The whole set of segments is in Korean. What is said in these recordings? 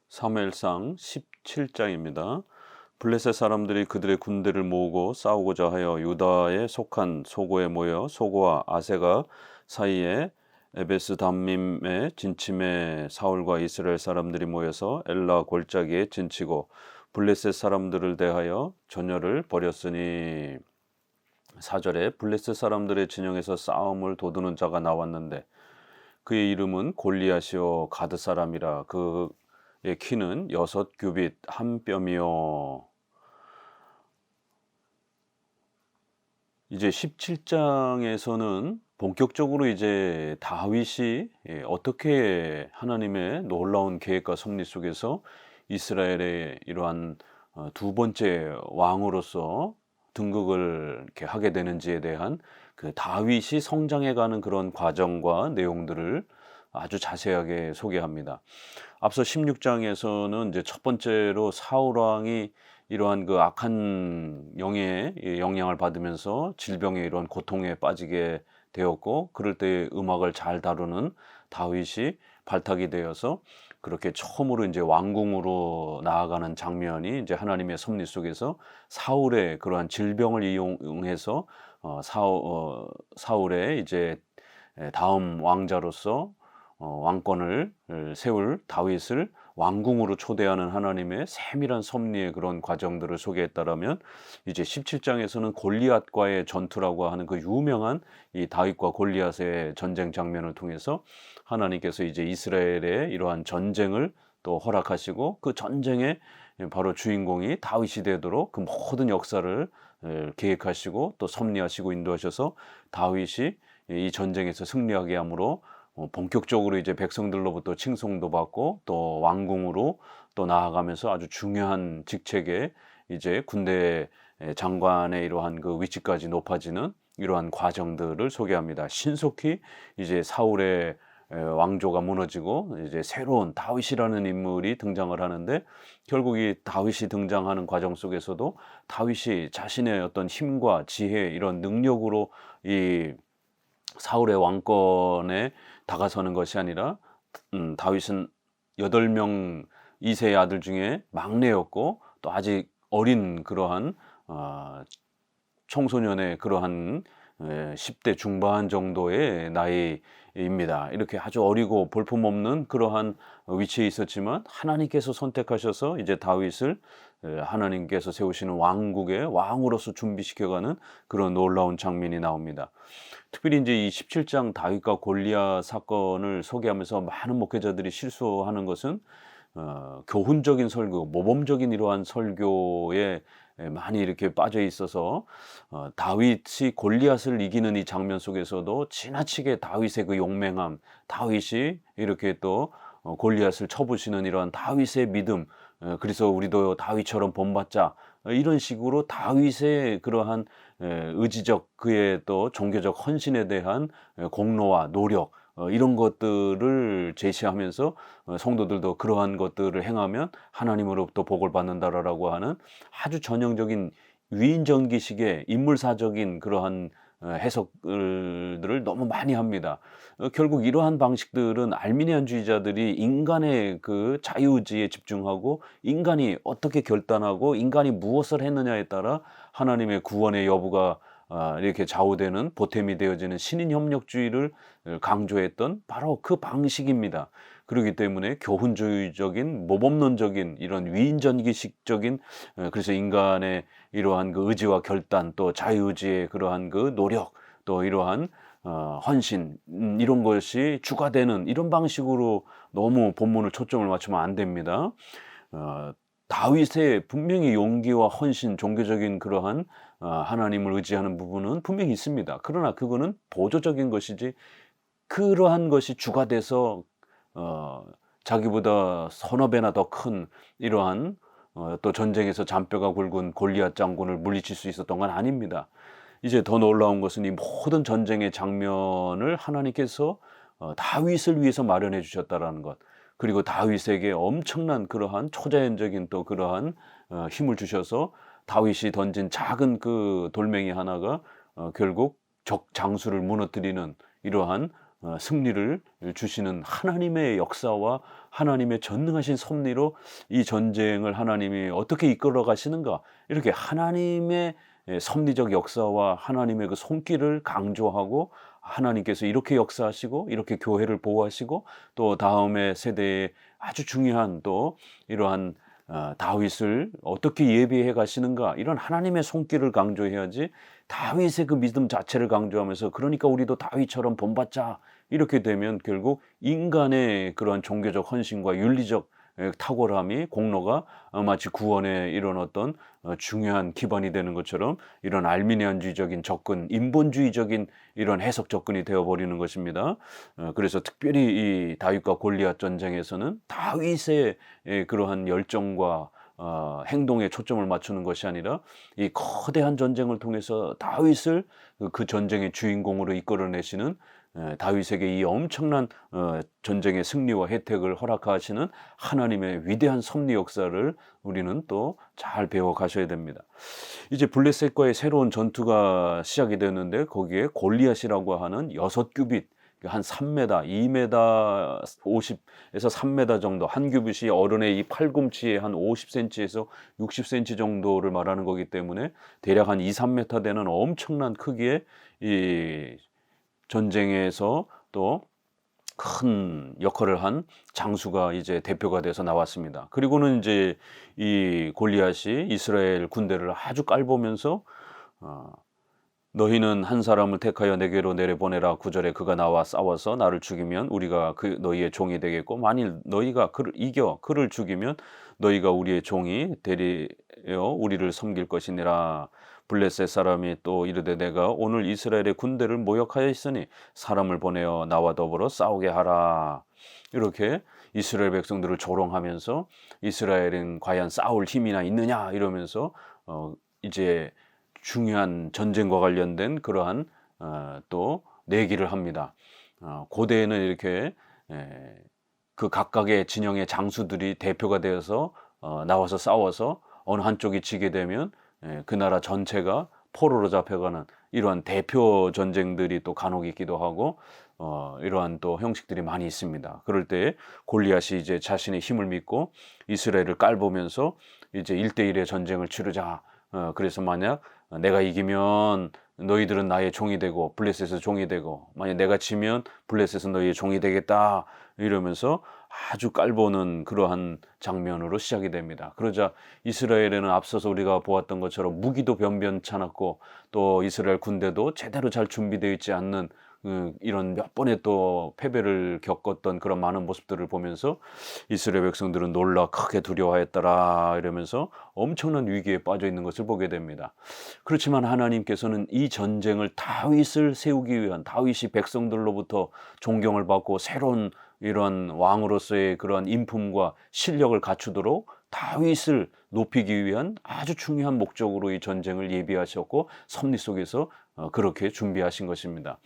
사무엘상 17장입니다. 블레셋 사람들이 그들의 군대를 모으고 싸우고자 하여 유다에 속한 소고에 모여 소고와 아세가 사이에 에베스 담밈에 진침에 사울과 이스라엘 사람들이 모여서 엘라 골짜기에 진치고 블레셋 사람들을 대하여 전열을 벌였으니 4절에 블레셋 사람들의 진영에서 싸움을 도두는 자가 나왔는데 그의 이름은 골리앗이요 가드 사람이라. 그의 키는 6규빗 한 뼘이요. 이제 17장에서는 본격적으로 이제 다윗이 어떻게 하나님의 놀라운 계획과 섭리 속에서 이스라엘의 이러한 두 번째 왕으로서 등극을 이렇게 하게 되는지에 대한 그 다윗이 성장해가는 그런 과정과 내용들을 아주 자세하게 소개합니다. 앞서 16장에서는 이제 첫 번째로 사울 왕이 이러한 그 악한 영의 영향을 받으면서 질병의 이런 고통에 빠지게 되었고, 그럴 때 음악을 잘 다루는 다윗이 발탁이 되어서 그렇게 처음으로 이제 왕궁으로 나아가는 장면이 이제 하나님의 섭리 속에서 사울의 그러한 질병을 이용해서 사울의 이제 다음 왕자로서 왕권을 세울 다윗을 왕궁으로 초대하는 하나님의 세밀한 섭리의 그런 과정들을 소개했다라면, 이제 17장에서는 골리앗과의 전투라고 하는 그 유명한 이 다윗과 골리앗의 전쟁 장면을 통해서 하나님께서 이제 이스라엘의 이러한 전쟁을 또 허락하시고, 그 전쟁의 바로 주인공이 다윗이 되도록 그 모든 역사를 계획하시고 또 섭리하시고 인도하셔서 다윗이 이 전쟁에서 승리하게 함으로 본격적으로 이제 백성들로부터 칭송도 받고 또 왕궁으로 또 나아가면서 아주 중요한 직책에 이제 군대 장관의 이러한 그 위치까지 높아지는 이러한 과정들을 소개합니다. 신속히 이제 사울의 왕조가 무너지고 이제 새로운 다윗이라는 인물이 등장을 하는데, 결국 이 다윗이 등장하는 과정 속에서도 다윗이 자신의 어떤 힘과 지혜, 이런 능력으로 이 사울의 왕권에 다가서는 것이 아니라 다윗은 8명 2세의 아들 중에 막내였고 또 아직 어린 그러한 청소년의 그러한 10대 중반 정도의 나이입니다. 이렇게 아주 어리고 볼품없는 그러한 위치에 있었지만 하나님께서 선택하셔서 이제 다윗을 하나님께서 세우시는 왕국의 왕으로서 준비시켜가는 그런 놀라운 장면이 나옵니다. 특별히 이제 이 17장 다윗과 골리앗 사건을 소개하면서 많은 목회자들이 실수하는 것은 교훈적인 설교, 모범적인 이러한 설교에 많이 이렇게 빠져 있어서 다윗이 골리앗을 이기는 이 장면 속에서도 지나치게 다윗의 그 용맹함, 다윗이 이렇게 또 골리앗을 쳐부시는 이러한 다윗의 믿음, 그래서 우리도 다윗처럼 본받자, 이런 식으로 다윗의 그러한 의지적, 그의 또 종교적 헌신에 대한 공로와 노력, 이런 것들을 제시하면서 성도들도 그러한 것들을 행하면 하나님으로부터 복을 받는다라고 하는 아주 전형적인 위인전기식의 인물사적인 그러한 해석들을 너무 많이 합니다. 결국 이러한 방식들은 알미니안주의자들이 인간의 그 자유의지에 집중하고 인간이 어떻게 결단하고 인간이 무엇을 했느냐에 따라 하나님의 구원의 여부가 이렇게 좌우되는 보탬이 되어지는 신인협력주의를 강조했던 바로 그 방식입니다. 그렇기 때문에 교훈주의적인 모범론적인 이런 위인전기식적인, 그래서 인간의 이러한 그 의지와 결단, 또 자유의지의 그러한 그 노력, 또 이러한 헌신, 이런 것이 주가 되는 이런 방식으로 너무 본문을 초점을 맞추면 안 됩니다. 다윗의 분명히 용기와 헌신, 종교적인 그러한 하나님을 의지하는 부분은 분명히 있습니다. 그러나 그거는 보조적인 것이지, 그러한 것이 주가 돼서 자기보다 서너 배나 더 큰 이러한 또 전쟁에서 잔뼈가 굵은 골리앗 장군을 물리칠 수 있었던 건 아닙니다. 이제 더 놀라운 것은 이 모든 전쟁의 장면을 하나님께서 다윗을 위해서 마련해 주셨다라는 것, 그리고 다윗에게 엄청난 그러한 초자연적인 또 그러한 힘을 주셔서 다윗이 던진 작은 그 돌멩이 하나가 결국 적 장수를 무너뜨리는 이러한 승리를 주시는 하나님의 역사와 하나님의 전능하신 섭리로 이 전쟁을 하나님이 어떻게 이끌어 가시는가, 이렇게 하나님의 섭리적 역사와 하나님의 그 손길을 강조하고, 하나님께서 이렇게 역사하시고 이렇게 교회를 보호하시고 또 다음의 세대에 아주 중요한 또 이러한 다윗을 어떻게 예비해 가시는가, 이런 하나님의 손길을 강조해야지 다윗의 그 믿음 자체를 강조하면서 그러니까 우리도 다윗처럼 본받자 이렇게 되면 결국 인간의 그러한 종교적 헌신과 윤리적 탁월함이 공로가 마치 구원의 이런 어떤 중요한 기반이 되는 것처럼 이런 알미니안주의적인 접근, 인본주의적인 이런 해석 접근이 되어버리는 것입니다. 그래서 특별히 이 다윗과 골리앗 전쟁에서는 다윗의 그러한 열정과 행동에 초점을 맞추는 것이 아니라 이 거대한 전쟁을 통해서 다윗을 그 전쟁의 주인공으로 이끌어내시는 다윗에게 이 엄청난 전쟁의 승리와 혜택을 허락하시는 하나님의 위대한 섭리 역사를 우리는 또 잘 배워 가셔야 됩니다. 이제 블레셋과의 새로운 전투가 시작이 되었는데 거기에 골리앗이라고 하는 6규빗, 한 3m, 2m 50에서 3m 정도, 한 규빗이 어른의 이 팔꿈치에 한 50cm에서 60cm 정도를 말하는 거기 때문에 대략 한 2, 3m 되는 엄청난 크기의 이 전쟁에서 또 큰 역할을 한 장수가 이제 대표가 돼서 나왔습니다. 그리고는 이제 이 골리앗이 이스라엘 군대를 아주 깔보면서 너희는 한 사람을 택하여 내게로 내려보내라. 9절에 그가 나와 싸워서 나를 죽이면 우리가 그 너희의 종이 되겠고, 만일 너희가 그를 이겨 그를 죽이면 너희가 우리의 종이 되리여 우리를 섬길 것이니라. 블레셋 사람이 또 이르되 내가 오늘 이스라엘의 군대를 모욕하였으니 사람을 보내어 나와 더불어 싸우게 하라. 이렇게 이스라엘 백성들을 조롱하면서 이스라엘은 과연 싸울 힘이나 있느냐 이러면서 이제 중요한 전쟁과 관련된 그러한 또 내기를 합니다. 고대에는 이렇게 그 각각의 진영의 장수들이 대표가 되어서 나와서 싸워서 어느 한쪽이 지게 되면 그 나라 전체가 포로로 잡혀가는 이러한 대표 전쟁들이 또 간혹 있기도 하고 이러한 또 형식들이 많이 있습니다. 그럴 때 골리앗이 이제 자신의 힘을 믿고 이스라엘을 깔보면서 이제 1대1의 전쟁을 치르자. 그래서 만약 내가 이기면 너희들은 나의 종이 되고 블레셋의 종이 되고, 만약 내가 지면 블레셋은 너희의 종이 되겠다 이러면서 아주 깔보는 그러한 장면으로 시작이 됩니다. 그러자 이스라엘에는 앞서서 우리가 보았던 것처럼 무기도 변변찮았고 또 이스라엘 군대도 제대로 잘 준비되어 있지 않는 이런 몇 번의 또 패배를 겪었던 그런 많은 모습들을 보면서 이스라엘 백성들은 놀라 크게 두려워했더라 이러면서 엄청난 위기에 빠져 있는 것을 보게 됩니다. 그렇지만 하나님께서는 이 전쟁을 다윗을 세우기 위한, 다윗이 백성들로부터 존경을 받고 새로운 이런 왕으로서의 그런 인품과 실력을 갖추도록 다윗을 높이기 위한 아주 중요한 목적으로 이 전쟁을 예비하셨고 섭리 속에서 그렇게 준비하신 것입니다.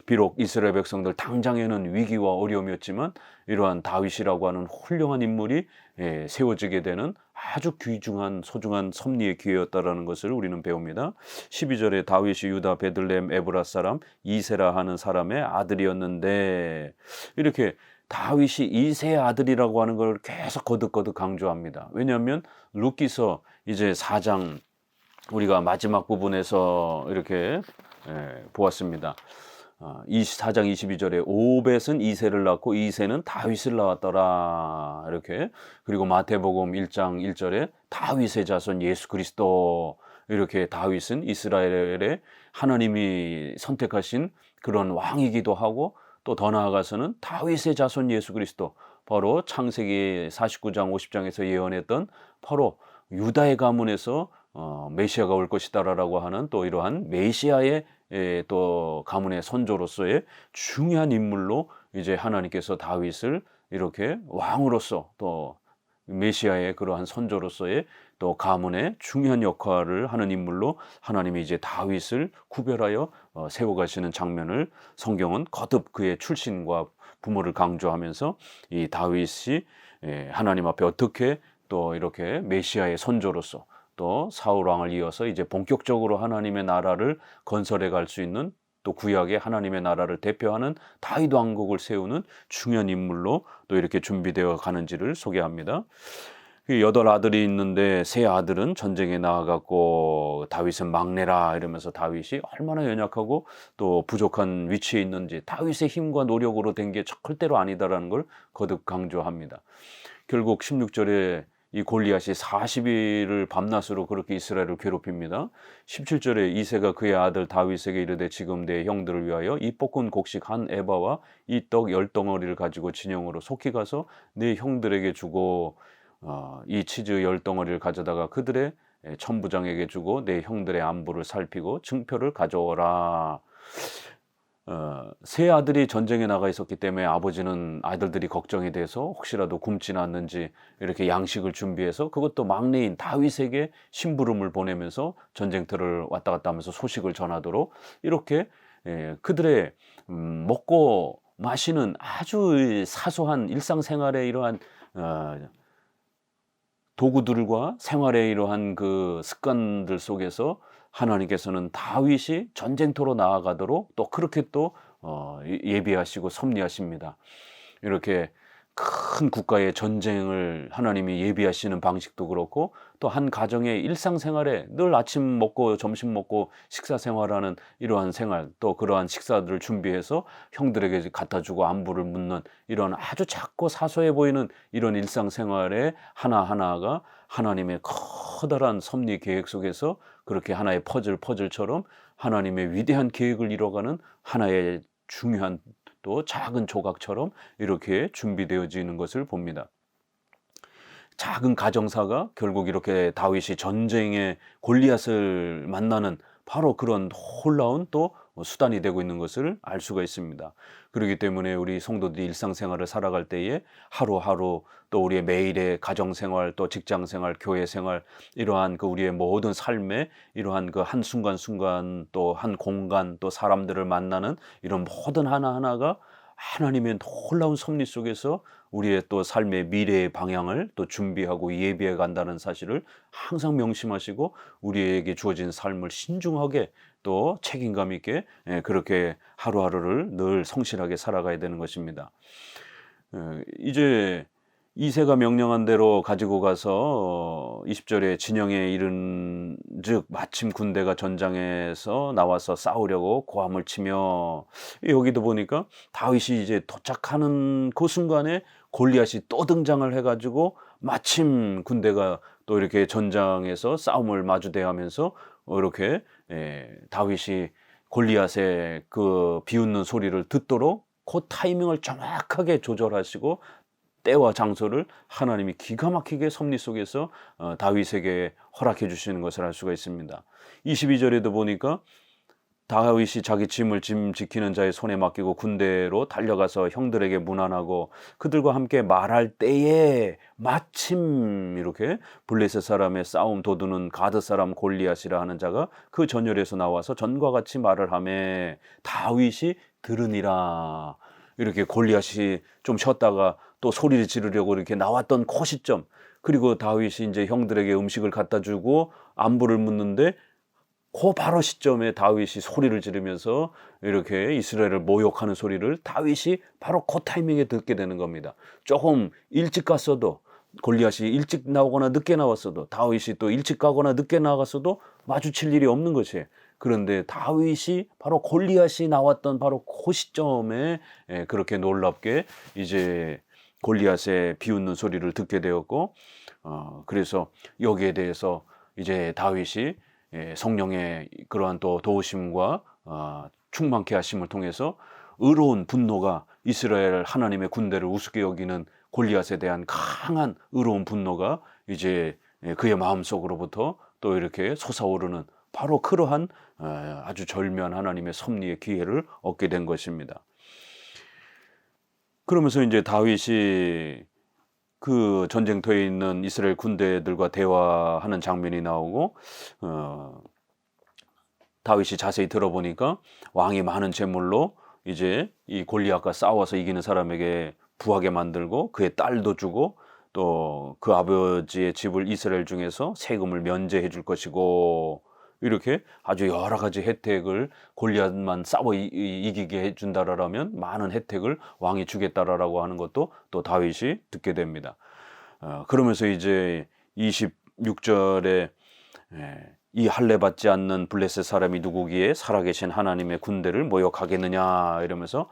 비록 이스라엘 백성들 당장에는 위기와 어려움이었지만 이러한 다윗이라고 하는 훌륭한 인물이 세워지게 되는 아주 귀중한 소중한 섭리의 기회였다라는 것을 우리는 배웁니다. 12절에 다윗이 유다 베들레헴 에브라 사람 이세라 하는 사람의 아들이었는데, 이렇게 다윗이 이세의 아들이라고 하는 걸 계속 거듭거듭 강조합니다. 왜냐하면 룻기서 이제 4장 우리가 마지막 부분에서 이렇게 보았습니다. 4장 22절에 오벳은 이세를 낳고 이세는 다윗을 낳았더라 이렇게. 그리고 마태복음 1장 1절에 다윗의 자손 예수 그리스도, 이렇게 다윗은 이스라엘의 하나님이 선택하신 그런 왕이기도 하고 또 더 나아가서는 다윗의 자손 예수 그리스도, 바로 창세기 49장 50장에서 예언했던 바로 유다의 가문에서 메시아가 올 것이다라고 하는 또 이러한 메시아의 또 가문의 선조로서의 중요한 인물로 이제 하나님께서 다윗을 이렇게 왕으로서 또 메시아의 그러한 선조로서의 또 가문의 중요한 역할을 하는 인물로 하나님이 이제 다윗을 구별하여 세워가시는 장면을 성경은 거듭 그의 출신과 부모를 강조하면서 이 다윗이 하나님 앞에 어떻게 또 이렇게 메시아의 선조로서 또 사울 왕을 이어서 이제 본격적으로 하나님의 나라를 건설해 갈 수 있는 또 구약에 하나님의 나라를 대표하는 다윗 왕국을 세우는 중요한 인물로 또 이렇게 준비되어 가는지를 소개합니다. 그 8아들이 있는데 3아들은 전쟁에 나아갔고 다윗은 막내라 이러면서 다윗이 얼마나 연약하고 또 부족한 위치에 있는지, 다윗의 힘과 노력으로 된 게 절대로 아니다라는 걸 거듭 강조합니다. 결국 16절에 이 골리앗이 40일을 밤낮으로 그렇게 이스라엘을 괴롭힙니다. 17절에 이새가 그의 아들 다윗에게 이르되 지금 내 형들을 위하여 이 볶은 곡식 한 에바와 이 떡 10덩어리를 가지고 진영으로 속히 가서 내 형들에게 주고 이 치즈 10덩어리를 가져다가 그들의 천부장에게 주고 내 형들의 안부를 살피고 증표를 가져오라. 3아들이 전쟁에 나가 있었기 때문에 아버지는 아들들이 걱정이 돼서 혹시라도 굶지는 않는지 이렇게 양식을 준비해서, 그것도 막내인 다윗에게 심부름을 보내면서 전쟁터를 왔다 갔다 하면서 소식을 전하도록 이렇게 그들의 먹고 마시는 아주 사소한 일상생활의 이러한 도구들과 생활의 이러한 그 습관들 속에서 하나님께서는 다윗이 전쟁터로 나아가도록 또 그렇게 또 예비하시고 섭리하십니다. 이렇게 큰 국가의 전쟁을 하나님이 예비하시는 방식도 그렇고, 또 한 가정의 일상생활에 늘 아침 먹고 점심 먹고 식사 생활하는 이러한 생활, 또 그러한 식사들을 준비해서 형들에게 갖다 주고 안부를 묻는 이런 아주 작고 사소해 보이는 이런 일상생활의 하나하나가 하나님의 커다란 섭리 계획 속에서 그렇게 하나의 퍼즐처럼 하나님의 위대한 계획을 이뤄가는 하나의 중요한 또 작은 조각처럼 이렇게 준비되어지는 것을 봅니다. 작은 가정사가 결국 이렇게 다윗이 전쟁에 골리앗을 만나는 바로 그런 놀라운 또 수단이 되고 있는 것을 알 수가 있습니다. 그렇기 때문에 우리 성도들이 일상생활을 살아갈 때에 하루하루 또 우리의 매일의 가정생활, 또 직장생활, 교회생활, 이러한 그 우리의 모든 삶에 이러한 그 한 순간순간, 또 한 공간, 또 사람들을 만나는 이런 모든 하나하나가 하나님의 놀라운 섭리 속에서 우리의 또 삶의 미래의 방향을 또 준비하고 예비해 간다는 사실을 항상 명심하시고 우리에게 주어진 삶을 신중하게 또 책임감 있게 그렇게 하루하루를 늘 성실하게 살아가야 되는 것입니다. 이제 이새가 명령한 대로 가지고 가서 20절에 진영에 이른 즉 마침 군대가 전장에서 나와서 싸우려고 고함을 치며, 여기도 보니까 다윗이 이제 도착하는 그 순간에 골리앗이 또 등장을 해가지고 마침 군대가 또 이렇게 전장에서 싸움을 마주대하면서 이렇게 다윗이 골리앗의 그 비웃는 소리를 듣도록 그 타이밍을 정확하게 조절하시고 때와 장소를 하나님이 기가 막히게 섭리 속에서 다윗에게 허락해 주시는 것을 알 수가 있습니다. 22절에도 보니까 다윗이 자기 짐을 짐 지키는 자의 손에 맡기고 군대로 달려가서 형들에게 문안하고 그들과 함께 말할 때에 마침 이렇게 블레셋 사람의 싸움 도두는 가드 사람 골리앗이라 하는 자가 그 전열에서 나와서 전과 같이 말을 하며 다윗이 들으니라. 이렇게 골리앗이 좀 쉬었다가 또 소리를 지르려고 이렇게 나왔던 그 시점, 그리고 다윗이 이제 형들에게 음식을 갖다 주고 안부를 묻는데 그 바로 시점에 다윗이 소리를 지르면서 이렇게 이스라엘을 모욕하는 소리를 다윗이 바로 그 타이밍에 듣게 되는 겁니다. 조금 일찍 갔어도, 골리앗이 일찍 나오거나 늦게 나왔어도, 다윗이 또 일찍 가거나 늦게 나갔어도 마주칠 일이 없는 것이에요. 그런데 다윗이 바로 골리앗이 나왔던 바로 그 시점에 그렇게 놀랍게 이제 골리앗의 비웃는 소리를 듣게 되었고, 그래서 여기에 대해서 이제 다윗이 성령의 그러한 또 도우심과 충만케 하심을 통해서 의로운 분노가, 이스라엘 하나님의 군대를 우습게 여기는 골리앗에 대한 강한 의로운 분노가 이제 그의 마음속으로부터 또 이렇게 솟아오르는 바로 그러한 아주 절묘한 하나님의 섭리의 기회를 얻게 된 것입니다. 그러면서 이제 다윗이 그 전쟁터에 있는 이스라엘 군대들과 대화하는 장면이 나오고, 다윗이 자세히 들어보니까 왕이 많은 재물로 이제 이 골리앗과 싸워서 이기는 사람에게 부하게 만들고 그의 딸도 주고 또 그 아버지의 집을 이스라엘 중에서 세금을 면제해 줄 것이고, 이렇게 아주 여러 가지 혜택을 골리앗만 싸워 이기게 해준다라면 많은 혜택을 왕이 주겠다라고 하는 것도 또 다윗이 듣게 됩니다. 그러면서 이제 26절에 이 할례 받지 않는 블레셋 사람이 누구기에 살아계신 하나님의 군대를 모욕하겠느냐 이러면서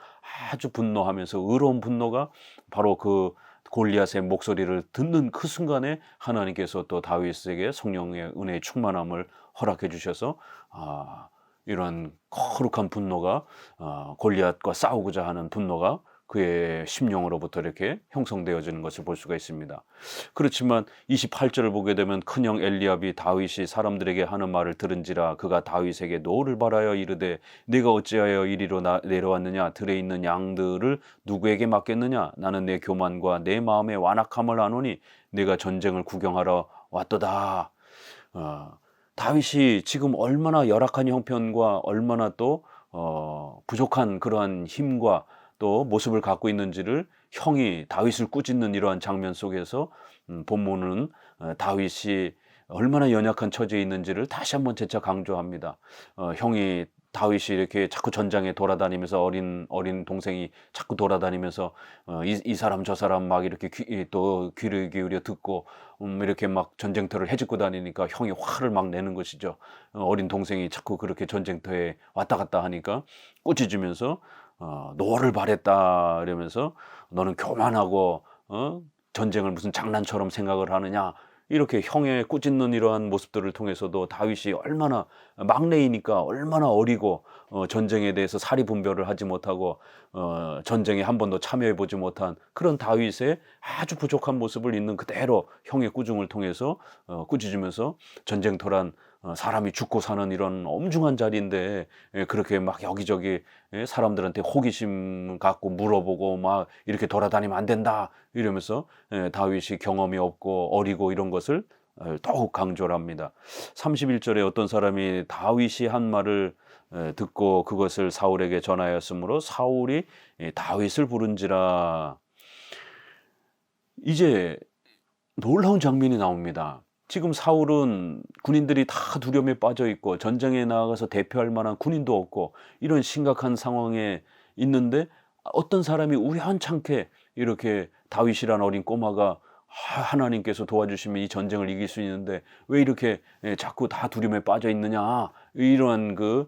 아주 분노하면서 의로운 분노가 바로 그 골리앗의 목소리를 듣는 그 순간에 하나님께서 또 다윗에게 성령의 은혜의 충만함을 허락해 주셔서 이런 거룩한 분노가 골리앗과 싸우고자 하는 분노가 그의 심령으로부터 이렇게 형성되어지는 것을 볼 수가 있습니다. 그렇지만 28절을 보게 되면 큰형 엘리압이 다윗이 사람들에게 하는 말을 들은지라 그가 다윗에게 노를 바라여 이르되 네가 어찌하여 이리로 내려왔느냐 들에 있는 양들을 누구에게 맡겼느냐 나는 내 교만과 내 마음의 완악함을 아노니 내가 전쟁을 구경하러 왔도다. 다윗이 지금 얼마나 열악한 형편과 얼마나 또 부족한 그러한 힘과 또 모습을 갖고 있는지를 형이 다윗을 꾸짖는 이러한 장면 속에서 본문은 다윗이 얼마나 연약한 처지에 있는지를 다시 한번 재차 강조합니다. 형이 다윗이 이렇게 자꾸 전장에 돌아다니면서 어린 동생이 자꾸 돌아다니면서 이 사람 저 사람 막 이렇게 또 귀를 기울여 듣고 이렇게 막 전쟁터를 헤집고 다니니까 형이 화를 막 내는 것이죠. 어린 동생이 자꾸 그렇게 전쟁터에 왔다 갔다 하니까 꾸짖으면서 노를 바랬다 이러면서 너는 교만하고 전쟁을 무슨 장난처럼 생각을 하느냐 이렇게 형의 꾸짖는 이러한 모습들을 통해서도 다윗이 얼마나 막내이니까 얼마나 어리고 전쟁에 대해서 사리분별을 하지 못하고 전쟁에 한 번도 참여해 보지 못한 그런 다윗의 아주 부족한 모습을 있는 그대로 형의 꾸중을 통해서 꾸짖으면서 전쟁터란 사람이 죽고 사는 이런 엄중한 자리인데 그렇게 막 여기저기 사람들한테 호기심 갖고 물어보고 막 이렇게 돌아다니면 안 된다 이러면서 다윗이 경험이 없고 어리고 이런 것을 더욱 강조를 합니다. 31절에 어떤 사람이 다윗이 한 말을 듣고 그것을 사울에게 전하였으므로 사울이 다윗을 부른지라. 이제 놀라운 장면이 나옵니다. 지금 사울은 군인들이 다 두려움에 빠져 있고 전쟁에 나가서 대표할 만한 군인도 없고 이런 심각한 상황에 있는데 어떤 사람이 우연찮게 이렇게 다윗이란 어린 꼬마가 하나님께서 도와주시면 이 전쟁을 이길 수 있는데 왜 이렇게 자꾸 다 두려움에 빠져 있느냐 이러한 그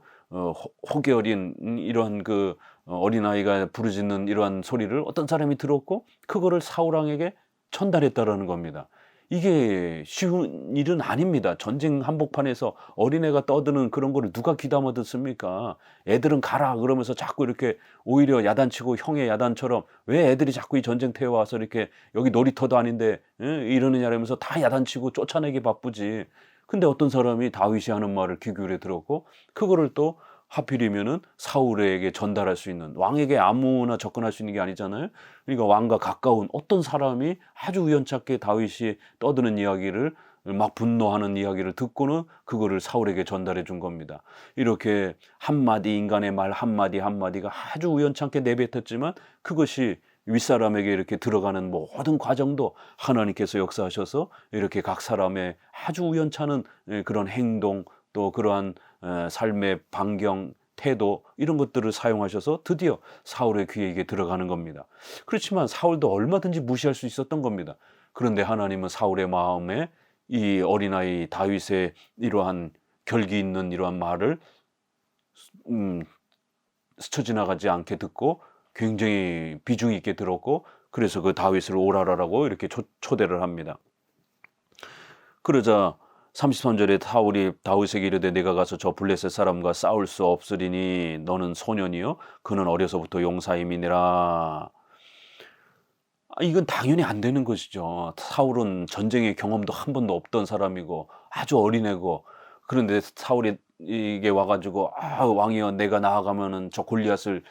호기 어린 이러한 그 어린아이가 부르짖는 이러한 소리를 어떤 사람이 들었고 그거를 사울왕에게 전달했다라는 겁니다. 이게 쉬운 일은 아닙니다. 전쟁 한복판에서 어린애가 떠드는 그런 거를 누가 귀담아 듣습니까? 애들은 가라 그러면서 자꾸 이렇게 오히려 야단치고 형의 야단처럼 왜 애들이 자꾸 이 전쟁터에 와서 이렇게 여기 놀이터도 아닌데 이러느냐 이러면서 다 야단치고 쫓아내기 바쁘지. 근데 어떤 사람이 다윗이 하는 말을 귀 기울여 들었고 그거를 또 하필이면은 사울에게 전달할 수 있는 왕에게 아무나 접근할 수 있는 게 아니잖아요. 그러니까 왕과 가까운 어떤 사람이 아주 우연찮게 다윗이 떠드는 이야기를 막 분노하는 이야기를 듣고는 그거를 사울에게 전달해 준 겁니다. 이렇게 한마디 인간의 말 한마디가 아주 우연찮게 내뱉었지만 그것이 윗사람에게 이렇게 들어가는 모든 과정도 하나님께서 역사하셔서 이렇게 각 사람의 아주 우연찮은 그런 행동 또 그러한 삶의 반경, 태도 이런 것들을 사용하셔서 드디어 사울의 귀에 이게 들어가는 겁니다. 그렇지만 사울도 얼마든지 무시할 수 있었던 겁니다. 그런데 하나님은 사울의 마음에 이 어린아이 다윗의 이러한 결기 있는 이러한 말을 스쳐 지나가지 않게 듣고 굉장히 비중 있게 들었고 그래서 그 다윗을 오라라라고 이렇게 초대를 합니다. 그러자 33절에 사울이 다윗에게 이르되 내가 가서 저 블레셋 사람과 싸울 수 없으리니 너는 소년이요 그는 어려서부터 용사임이니라. 이건 당연히 안 되는 것이죠. 사울은 전쟁의 경험도 한 번도 없던 사람이고 아주 어린애고 그런데 사울이 이게 와가지고 왕이여 내가 나아가면은 저 골리앗을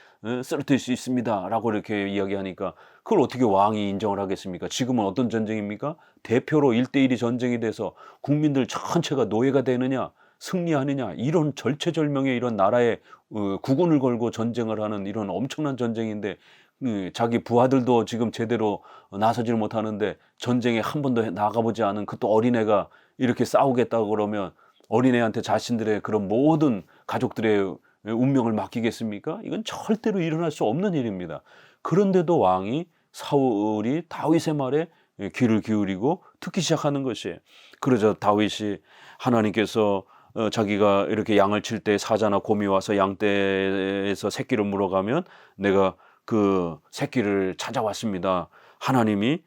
쓰러뜨릴 수 있습니다 라고 이렇게 이야기하니까 그걸 어떻게 왕이 인정을 하겠습니까? 지금은 어떤 전쟁입니까? 대표로 1대1이 전쟁이 돼서 국민들 전체가 노예가 되느냐 승리하느냐 이런 절체절명의 이런 나라에 국운을 걸고 전쟁을 하는 이런 엄청난 전쟁인데 자기 부하들도 지금 제대로 나서지를 못하는데 전쟁에 한 번도 나가보지 않은 그 또 어린애가 이렇게 싸우겠다고 그러면 어린애한테 자신들의 그런 모든 가족들의 운명을 맡기겠습니까? 이건 절대로 일어날 수 없는 일입니다. 그런데도 왕이 사울이 다윗의 말에 귀를 기울이고 듣기 시작하는 것이에요. 그러자 다윗이 하나님께서 자기가 이렇게 양을 칠 때 사자나 곰이 와서 양떼에서 새끼를 물어가면 내가 그 새끼를 찾아왔습니다. 하나님이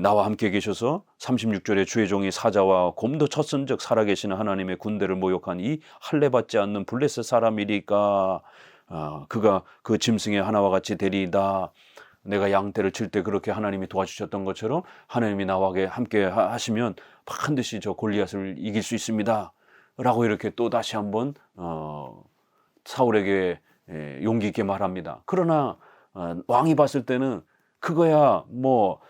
나와 함께 계셔서 36절에 주의 종이 사자와 곰도 쳤은즉 살아계시는 하나님의 군대를 모욕한 이 할례받지 않는 블레셋 사람이리까 그가 그 짐승의 하나와 같이 되리이다. 내가 양떼를 칠 때 그렇게 하나님이 도와주셨던 것처럼 하나님이 나와 함께 하시면 반드시 저 골리앗을 이길 수 있습니다. 라고 이렇게 또 다시 한번 사울에게 용기 있게 말합니다. 그러나 왕이 봤을 때는 그거야 뭐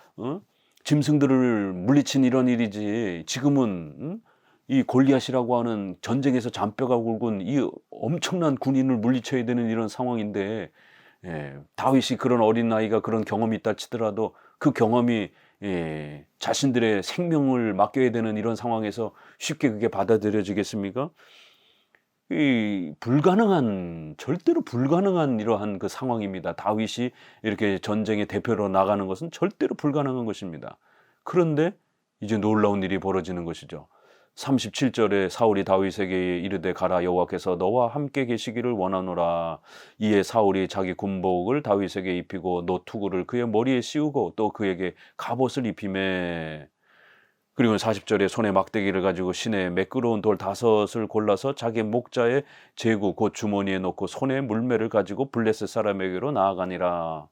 짐승들을 물리친 이런 일이지 지금은 이 골리앗이라고 하는 전쟁에서 잔뼈가 굵은 이 엄청난 군인을 물리쳐야 되는 이런 상황인데 다윗이 그런 어린 나이가 그런 경험이 있다 치더라도 그 경험이 자신들의 생명을 맡겨야 되는 이런 상황에서 쉽게 그게 받아들여지겠습니까? 이 절대로 불가능한 이러한 그 상황입니다. 다윗이 이렇게 전쟁의 대표로 나가는 것은 절대로 불가능한 것입니다. 그런데 이제 놀라운 일이 벌어지는 것이죠. 37절에 사울이 다윗에게 이르되 가라 여호와께서 너와 함께 계시기를 원하노라. 이에 사울이 자기 군복을 다윗에게 입히고 노투구를 그의 머리에 씌우고 또 그에게 갑옷을 입히매. 그리고 40절에 손에 막대기를 가지고 시내에 매끄러운 돌 5을 골라서 자기 목자의 제구 곧 주머니에 넣고 손에 물매를 가지고 블레셋 사람에게로 나아가니라.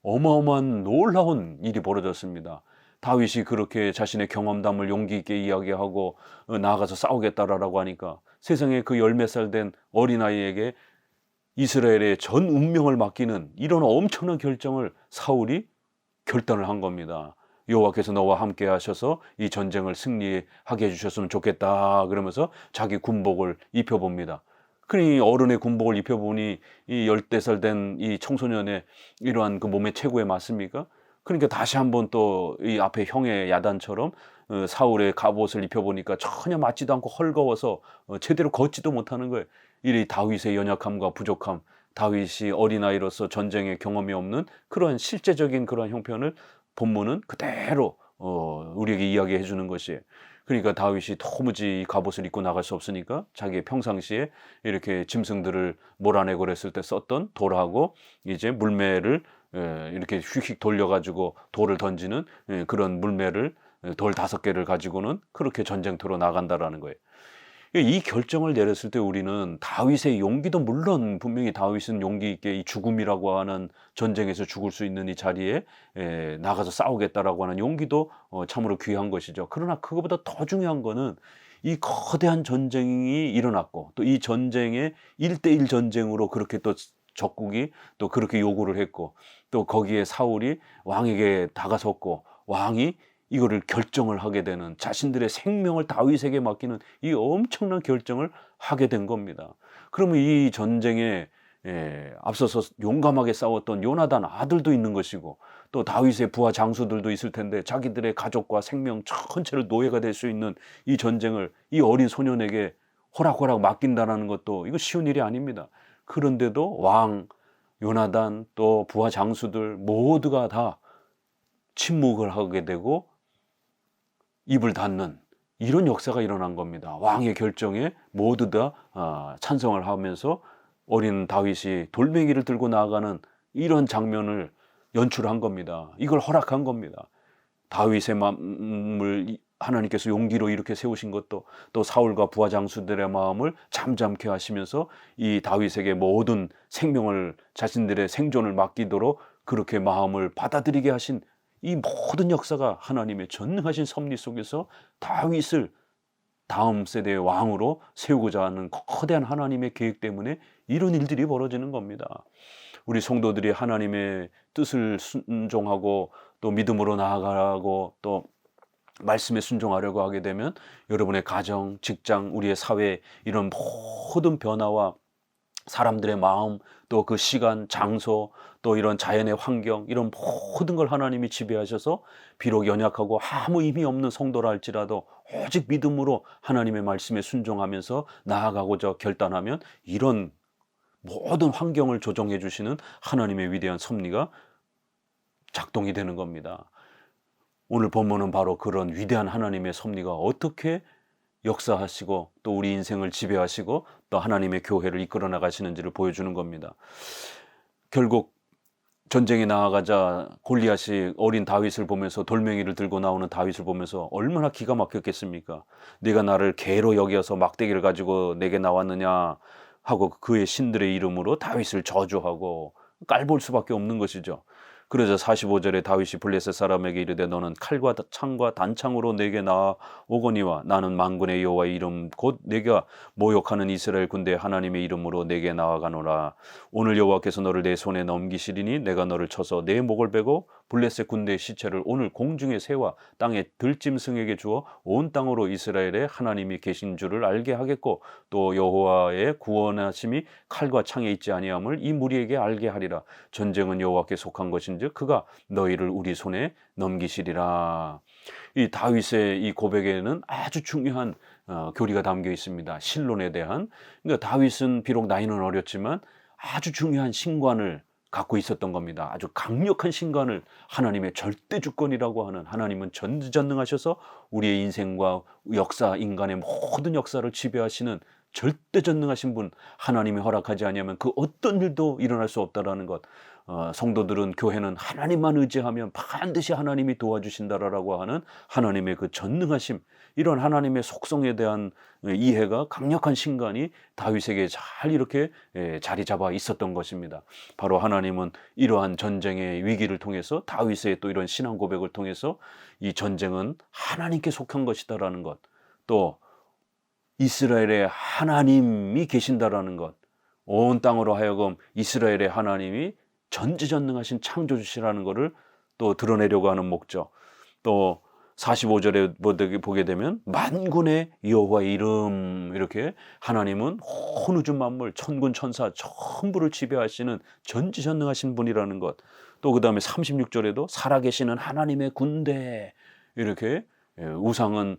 어마어마한 놀라운 일이 벌어졌습니다. 다윗이 그렇게 자신의 경험담을 용기 있게 이야기하고 나아가서 싸우겠다라고 하니까 세상에 그 10몇 살 된 어린아이에게 이스라엘의 전 운명을 맡기는 이런 엄청난 결정을 사울이 결단을 한 겁니다. 여호와께서 너와 함께 하셔서 이 전쟁을 승리하게 해주셨으면 좋겠다 그러면서 자기 군복을 입혀봅니다. 그러니 어른의 군복을 입혀보니 이 14살 된 이 청소년의 이러한 그 몸의 체구에 맞습니까? 그러니까 다시 한번 또 이 앞에 형의 야단처럼 사울의 갑옷을 입혀보니까 전혀 맞지도 않고 헐거워서 제대로 걷지도 못하는 거예요. 이 다윗의 연약함과 부족함, 다윗이 어린아이로서 전쟁의 경험이 없는 그런 실제적인 그런 형편을 본문은 그대로 우리에게 이야기해 주는 것이에요. 그러니까 다윗이 도무지 이 갑옷을 입고 나갈 수 없으니까 자기의 평상시에 이렇게 짐승들을 몰아내고 그랬을 때 썼던 돌하고 이제 물매를 이렇게 휙휙 돌려가지고 돌을 던지는 그런 물매를 돌 5개를 가지고는 그렇게 전쟁터로 나간다라는 거예요. 이 결정을 내렸을 때 우리는 다윗의 용기도 물론 분명히 다윗은 용기 있게 이 죽음이라고 하는 전쟁에서 죽을 수 있는 이 자리에 나가서 싸우겠다라고 하는 용기도 참으로 귀한 것이죠. 그러나 그것보다 더 중요한 거는 이 거대한 전쟁이 일어났고 또 이 전쟁에 1대1 전쟁으로 그렇게 또 적국이 또 그렇게 요구를 했고 또 거기에 사울이 왕에게 다가섰고 왕이 이거를 결정을 하게 되는 자신들의 생명을 다윗에게 맡기는 이 엄청난 결정을 하게 된 겁니다. 그러면 이 전쟁에 앞서서 용감하게 싸웠던 요나단 아들도 있는 것이고 또 다윗의 부하 장수들도 있을 텐데 자기들의 가족과 생명 전체를 노예가 될 수 있는 이 전쟁을 이 어린 소년에게 호락호락 맡긴다는 것도 이거 쉬운 일이 아닙니다. 그런데도 왕, 요나단 또 부하 장수들 모두가 다 침묵을 하게 되고 입을 닫는 이런 역사가 일어난 겁니다. 왕의 결정에 모두 다 찬성을 하면서 어린 다윗이 돌멩이를 들고 나아가는 이런 장면을 연출한 겁니다. 이걸 허락한 겁니다. 다윗의 마음을 하나님께서 용기로 이렇게 세우신 것도 또 사울과 부하 장수들의 마음을 잠잠케 하시면서 이 다윗에게 모든 생명을 자신들의 생존을 맡기도록 그렇게 마음을 받아들이게 하신 이 모든 역사가 하나님의 전능하신 섭리 속에서 다윗을 다음 세대의 왕으로 세우고자 하는 거대한 하나님의 계획 때문에 이런 일들이 벌어지는 겁니다. 우리 성도들이 하나님의 뜻을 순종하고 또 믿음으로 나아가고 또 말씀에 순종하려고 하게 되면 여러분의 가정, 직장, 우리의 사회 이런 모든 변화와 사람들의 마음, 또 그 시간, 장소, 또 이런 자연의 환경, 이런 모든 걸 하나님이 지배하셔서 비록 연약하고 아무 의미 없는 성도라 할지라도 오직 믿음으로 하나님의 말씀에 순종하면서 나아가고자 결단하면 이런 모든 환경을 조정해 주시는 하나님의 위대한 섭리가 작동이 되는 겁니다. 오늘 본문은 바로 그런 위대한 하나님의 섭리가 어떻게 역사하시고 또 우리 인생을 지배하시고 또 하나님의 교회를 이끌어 나가시는지를 보여주는 겁니다. 결국 전쟁에 나아가자 골리앗이 어린 다윗을 보면서, 돌멩이를 들고 나오는 다윗을 보면서 얼마나 기가 막혔겠습니까? 네가 나를 개로 여겨서 막대기를 가지고 내게 나왔느냐 하고 그의 신들의 이름으로 다윗을 저주하고 깔볼 수밖에 없는 것이죠. 그러자 45절에 다윗이 블레셋 사람에게 이르되 너는 칼과 창과 단창으로 내게 나오거니와 나는 만군의 여호와의 이름 곧 내가 모욕하는 이스라엘 군대 하나님의 이름으로 내게 나아가노라. 오늘 여호와께서 너를 내 손에 넘기시리니 내가 너를 쳐서 내 목을 베고 블레셋 군대의 시체를 오늘 공중의 새와 땅의 들짐승에게 주어 온 땅으로 이스라엘의 하나님이 계신 줄을 알게 하겠고 또 여호와의 구원하심이 칼과 창에 있지 아니함을 이 무리에게 알게 하리라. 전쟁은 여호와께 속한 것인즉 그가 너희를 우리 손에 넘기시리라. 이 다윗의 이 고백에는 아주 중요한 교리가 담겨 있습니다. 신론에 대한. 그러니까 다윗은 비록 나이는 어렸지만 아주 중요한 신관을 갖고 있었던 겁니다. 아주 강력한 신관을, 하나님의 절대 주권이라고 하는, 하나님은 전지전능하셔서 우리의 인생과 역사, 인간의 모든 역사를 지배하시는 절대전능하신 분, 하나님이 허락하지 아니하면 그 어떤 일도 일어날 수 없다라는 것. 성도들은, 교회는 하나님만 의지하면 반드시 하나님이 도와주신다라고 하는 하나님의 그 전능하심, 이런 하나님의 속성에 대한 이해가, 강력한 신관이 다윗에게 잘 이렇게 자리 잡아 있었던 것입니다. 바로 하나님은 이러한 전쟁의 위기를 통해서, 다윗의 또 이런 신앙 고백을 통해서 이 전쟁은 하나님께 속한 것이다라는 것, 또 이스라엘의 하나님이 계신다라는 것, 온 땅으로 하여금 이스라엘의 하나님이 전지전능하신 창조주시라는 것을 또 드러내려고 하는 목적. 또 45절에 보게 되면 만군의 여호와의 이름, 이렇게 하나님은 온 우주 만물, 천군 천사 전부를 지배하시는 전지전능하신 분이라는 것. 또 그 다음에 36절에도 살아계시는 하나님의 군대, 이렇게 우상은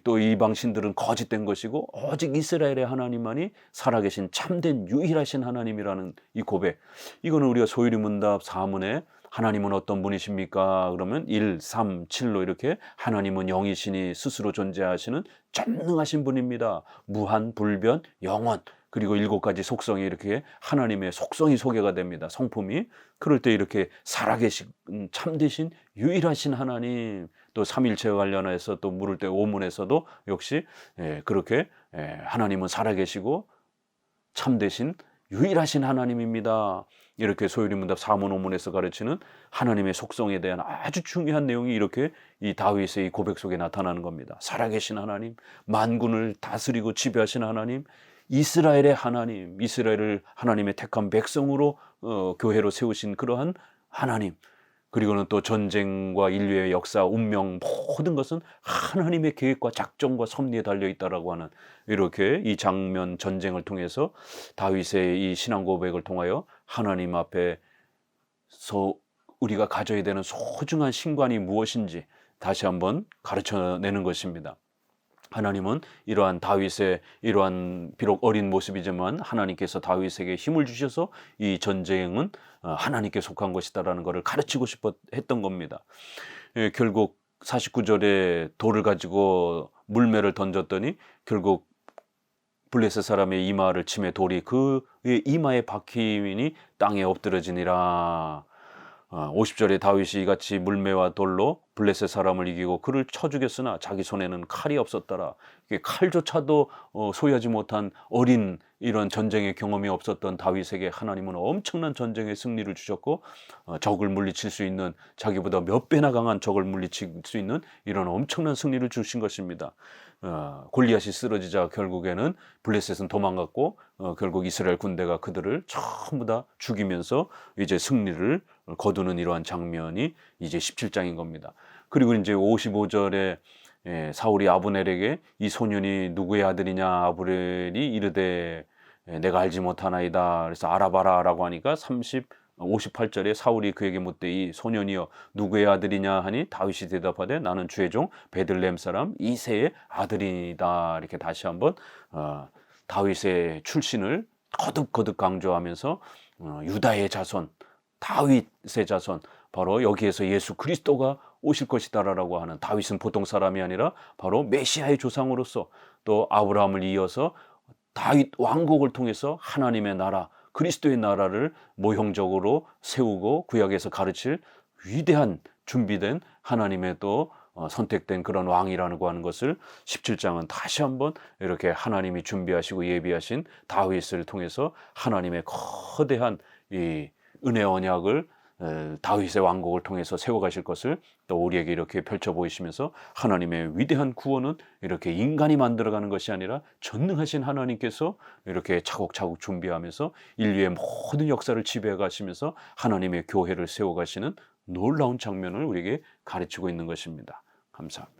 또 이방 신들은 거짓된 것이고 오직 이스라엘의 하나님만이 살아계신 참된 유일하신 하나님이라는 이 고백. 이거는 우리가 소유리 문답 4문에 하나님은 어떤 분이십니까? 그러면 1, 3, 7로 이렇게 하나님은 영이시니 스스로 존재하시는 전능하신 분입니다. 무한, 불변, 영원, 그리고 7가지 속성이, 이렇게 하나님의 속성이 소개가 됩니다. 성품이. 그럴 때 이렇게 살아계신 참되신 유일하신 하나님, 또 삼일체와 관련해서 또 물을 때 오문에서도 역시 그렇게 하나님은 살아계시고 참되신 유일하신 하나님입니다. 이렇게 소유리 문답 4문 5문에서 가르치는 하나님의 속성에 대한 아주 중요한 내용이 이렇게 이 다윗의 이 고백 속에 나타나는 겁니다. 살아계신 하나님, 만군을 다스리고 지배하신 하나님, 이스라엘의 하나님, 이스라엘을 하나님의 택한 백성으로 교회로 세우신 그러한 하나님, 그리고는 또 전쟁과 인류의 역사, 운명, 모든 것은 하나님의 계획과 작정과 섭리에 달려있다라고 하는, 이렇게 이 장면, 전쟁을 통해서 다윗의 이 신앙 고백을 통하여 하나님 앞에서 우리가 가져야 되는 소중한 신관이 무엇인지 다시 한번 가르쳐내는 것입니다. 하나님은 이러한 다윗의 이러한 비록 어린 모습이지만 하나님께서 다윗에게 힘을 주셔서 이 전쟁은 하나님께 속한 것이다라는 것을 가르치고 싶어 했던 겁니다. 결국 49절에 돌을 가지고 물매를 던졌더니 결국 블레셋 사람의 이마를 치매 돌이 그의 이마에 박히니 땅에 엎드러지니라. 50절에 다윗이 이같이 물매와 돌로 블레셋 사람을 이기고 그를 쳐 죽였으나 자기 손에는 칼이 없었더라. 칼조차도 소유하지 못한 어린 이런 전쟁의 경험이 없었던 다윗에게 하나님은 엄청난 전쟁의 승리를 주셨고 적을 물리칠 수 있는, 자기보다 몇 배나 강한 적을 물리칠 수 있는 이런 엄청난 승리를 주신 것입니다. 골리앗이 쓰러지자 결국에는 블레셋은 도망갔고 결국 이스라엘 군대가 그들을 전부 다 죽이면서 이제 승리를 거두는 이러한 장면이 이제 17장인 겁니다. 그리고 이제 55절에 사울이 아브넬에게 이 소년이 누구의 아들이냐, 아브넬이 이르되 내가 알지 못하나이다. 그래서 알아봐라라고 하니까 58절에 사울이 그에게 묻되 이 소년이여 누구의 아들이냐 하니 다윗이 대답하되 나는 주의 종 베들레헴 사람 이새의 아들이다. 이렇게 다시 한번 다윗의 출신을 거듭거듭 강조하면서 유다의 자손, 다윗의 자손, 바로 여기에서 예수 그리스도가 오실 것이다라고 하는, 다윗은 보통 사람이 아니라 바로 메시아의 조상으로서 또 아브라함을 이어서 다윗 왕국을 통해서 하나님의 나라, 그리스도의 나라를 모형적으로 세우고 구약에서 가르칠 위대한 준비된 하나님의 또 선택된 그런 왕이라고 하는 것을 17장은 다시 한번 이렇게 하나님이 준비하시고 예비하신 다윗을 통해서 하나님의 거대한 이 은혜 언약을 다윗의 왕국을 통해서 세워가실 것을 또 우리에게 이렇게 펼쳐 보이시면서 하나님의 위대한 구원은 이렇게 인간이 만들어가는 것이 아니라 전능하신 하나님께서 이렇게 차곡차곡 준비하면서 인류의 모든 역사를 지배해 가시면서 하나님의 교회를 세워가시는 놀라운 장면을 우리에게 가르치고 있는 것입니다. 감사합니다.